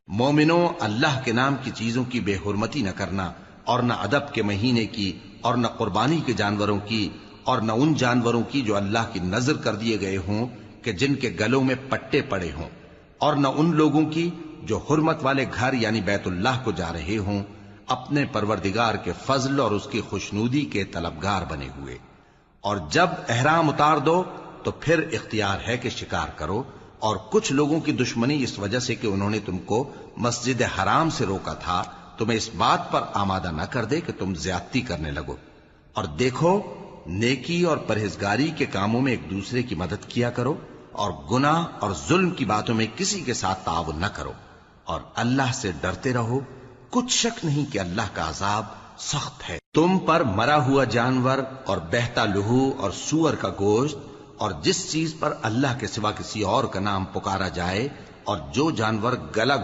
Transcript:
مومنوں، اللہ کے نام کی چیزوں کی بے حرمتی نہ کرنا، اور نہ ادب کے مہینے کی، اور نہ قربانی کے جانوروں کی، اور نہ ان جانوروں کی جو اللہ کی نذر کر دیے گئے ہوں کہ جن کے گلوں میں پٹے پڑے ہوں، اور نہ ان لوگوں کی جو حرمت والے گھر یعنی بیت اللہ کو جا رہے ہوں اپنے پروردگار کے فضل اور اس کی خوشنودی کے طلبگار بنے ہوئے۔ اور جب احرام اتار دو تو پھر اختیار ہے کہ شکار کرو، اور کچھ لوگوں کی دشمنی اس وجہ سے کہ انہوں نے تم کو مسجد حرام سے روکا تھا تمہیں اس بات پر آمادہ نہ کر دے کہ تم زیادتی کرنے لگو۔ اور دیکھو، نیکی اور پرہیزگاری کے کاموں میں ایک دوسرے کی مدد کیا کرو، اور گناہ اور ظلم کی باتوں میں کسی کے ساتھ تعاون نہ کرو، اور اللہ سے ڈرتے رہو، کچھ شک نہیں کہ اللہ کا عذاب سخت ہے۔ تم پر مرا ہوا جانور اور بہتا لہو اور سور کا گوشت اور جس چیز پر اللہ کے سوا کسی اور کا نام پکارا جائے اور جو جانور گلا